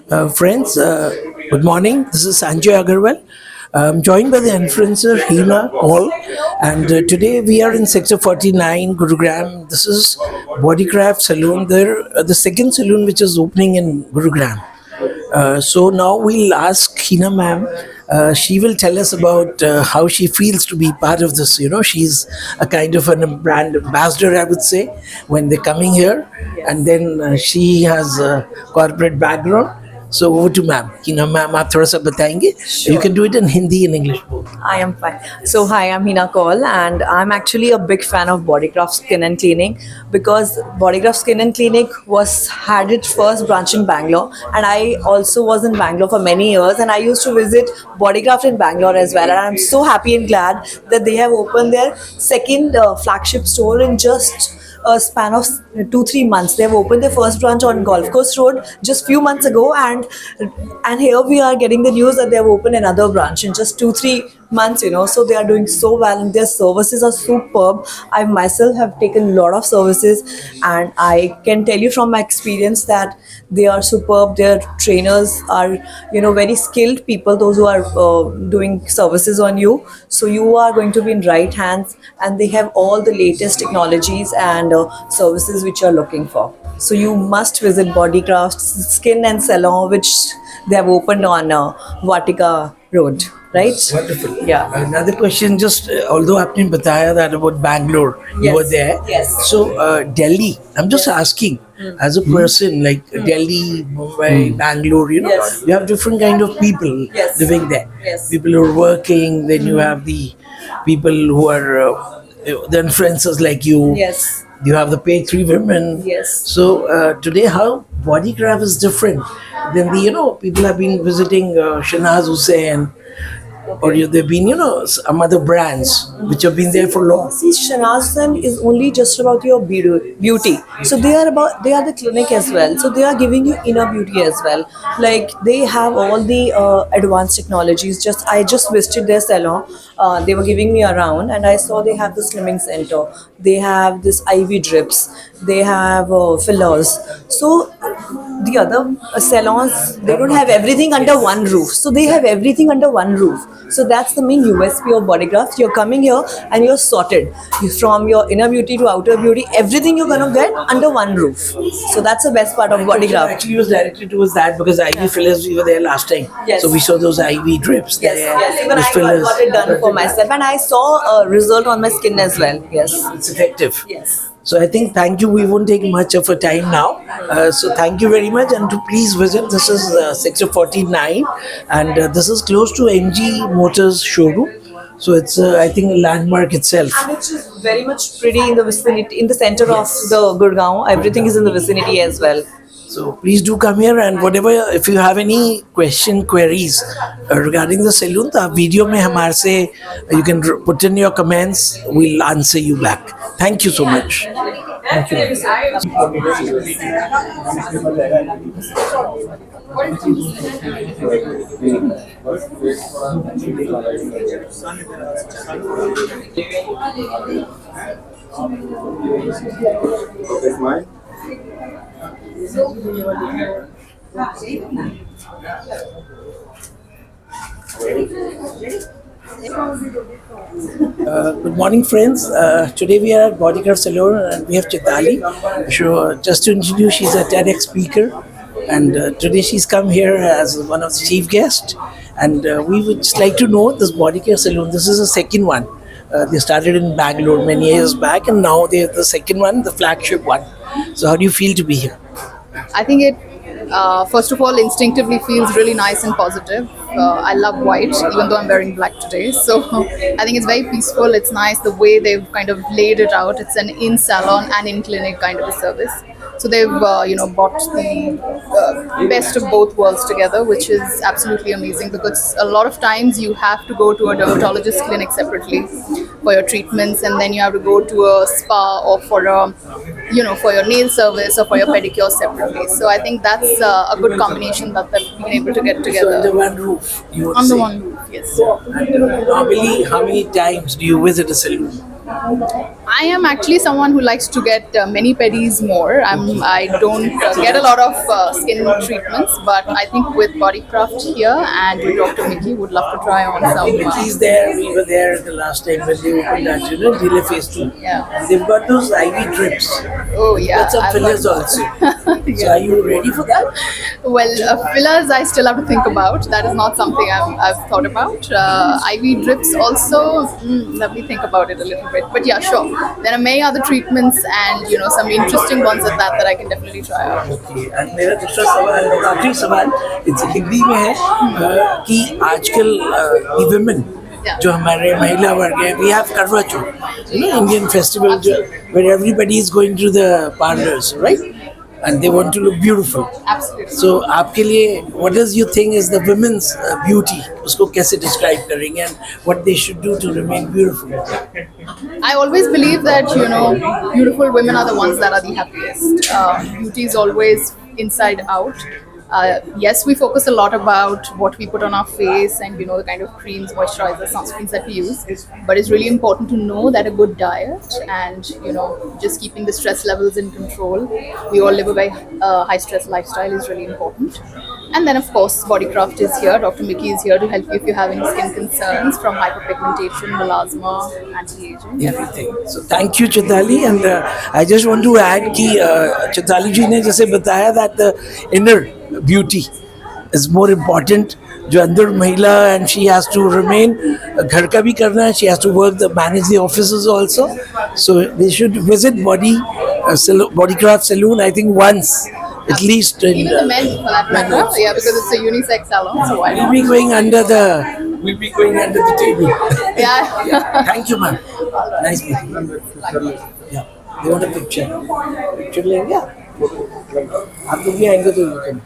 Friends, good morning. This is Sanjay Agarwal. I'm joined by the influencer Hina Kaul, and today we are in Sector 49, Gurugram. This is Bodycraft Saloon. There, the second saloon which is opening in Gurugram. So now we'll ask Hina ma'am. She will tell us about how she feels to be part of this. You know, she's a kind of a brand ambassador, I would say, when they're coming here. And then she has a corporate background. So over to ma'am. Hina ma'am, आप थोड़ा सा बताएंगे? You can do it in Hindi and English both. I am fine. So, hi, I'm Hina Kaul, and I'm actually a big fan of Bodycraft Skin and Cleaning because Bodycraft Skin and Clinic had its first branch in Bangalore, and I also was in Bangalore for many years, and I used to visit Bodycraft in Bangalore as well. And I'm so happy and glad that they have opened their second flagship store in just a span of 2-3 months. They have opened their first branch on Golf Course Road just few months ago, and here we are getting the news that they have opened another branch in just 2-3 months. So they are doing so well, and their services are superb. I myself have taken a lot of services, and I can tell you from my experience that they are superb. Their trainers are very skilled people, those who are doing services on you. So you are going to be in right hands, and they have all the latest technologies and services which you are looking for. So you must visit Bodycraft Skin and Salon, which they have opened on Vatika Road, right? Wonderful. Yeah. Another question, just although आपने बताया that about Bangalore, you Yes. were there. Yes. So Delhi, I'm just asking, as a person like Delhi, Mumbai, Bangalore, Yes. you have different kind of people Yes. living there. Yes. People who are working, then you have the people who are the influencers like you. Yes. You have the paid three women. Yes. So today, how Bodycraft is different than the people have been visiting Shanaz Hussain, or they've been some other brands which have been there for long. See, Shanazan is only just about your beauty. So they are the clinic as well. So they are giving you inner beauty as well. Like they have all the advanced technologies. I just visited their salon. They were giving me around, and I saw they have the slimming center. They have this IV drips. They have fillers. So the other salons, they don't have everything under one roof. So they have everything under one roof. So that's the main USP of Bodycraft. You're coming here and you're sorted. From your inner beauty to outer beauty, everything you're gonna get under one roof. So that's the best part of Bodycraft. Actually, was directed towards that because IV fillers, we were there last time. Yes. So we saw those IV drips Yes, there. yes. Even those I fillers. got it done for myself, and I saw a result on my skin as well. Yes. It's effective. Yes. So I think thank you. We won't take much of a time now. So thank you very much, and to please visit. This is Sector 49, and this is close to MG Motors showroom. So it's I think a landmark itself. And it's just very much pretty in the vicinity, in the center of the Gurgaon. Everything is in the vicinity as well. So please do come here, and whatever, if you have any queries regarding the saloon, the video में हमारे से you can put in your comments. We'll answer you back. Thank you so much. Thank you. That's mine. Good morning, friends. Today we are at Bodycraft Salon, and we have Chitali. So, just to introduce, she's a TEDx speaker, and today she's come here as one of the chief guests. And we would just like to know this Bodycraft Salon. This is the second one. They started in Bangalore many years back, and now they're the second one, the flagship one. So, how do you feel to be here? I think it, first of all, instinctively feels really nice and positive. I love white, even though I'm wearing black today. So I think it's very peaceful. It's nice the way they've kind of laid it out. It's an in-salon and in-clinic kind of a service. So they've, brought the best of both worlds together, which is absolutely amazing because a lot of times you have to go to a dermatologist clinic separately for your treatments, and then you have to go to a spa or for a, for your nail service or for your pedicure separately. So I think that's a good combination that they've been able to get So, together. under one roof, you would On the say. one roof, yes. And, normally, how many times do you visit a salon? I am actually someone who likes to get many pedis more. I don't get a lot of skin treatments, but I think with Bodycraft here and with Dr. Mickey, would love to try on some. He's there. We were there the last time when they opened that, Delay Phase 2. Yeah. They've got those IV drips. Oh yeah, Got some I've fillers got- also. So are you ready for that? Well, fillers I still have to think about. That is not something I've thought about. IV drips also, let me think about it a little bit. But yeah, sure. There are many other treatments and some interesting ones at that I can definitely try out. Okay. And मेरा दूसरा सवाल, आखिरी सवाल, it's Hindi में है कि आजकल the women Yeah. जो हमारे महिला वर्ग है, we have Karwa Chauth, Indian festival where everybody is going to the parlors, right? And they want to look beautiful. Absolutely. So आपके लिए what does you think is the women's beauty? उसको कैसे describe करेंगे and what they should do to remain beautiful? I always believe that beautiful women are the ones that are the happiest. Beauty is always inside out. Yes, we focus a lot about what we put on our face and the kind of creams, moisturizers, sunscreens that we use. But it's really important to know that a good diet and just keeping the stress levels in control. We all live a very high stress lifestyle is really important. And then of course Bodycraft is here. Dr. Mickey is here to help you if you have any skin concerns from hyperpigmentation, melasma, anti-aging. Everything. So thank you Chitali, and I just want to add कि Chitali जी ने जैसे बताया that the inner beauty is more important. जो अंदर महिला and she has to remain घर का भी करना है, she has to manage the offices also. So they should visit Bodycraft Saloon I think once at least. In, Even the men for that men matter. also. Yeah, because it's a unisex salon, so why We'll not? be going under the table. Yeah. Yeah. Thank you, ma'am. Nice meeting you. Yeah. They want a picture. Picture लेंगे आप? आप लोग भी आएंगे तो you can.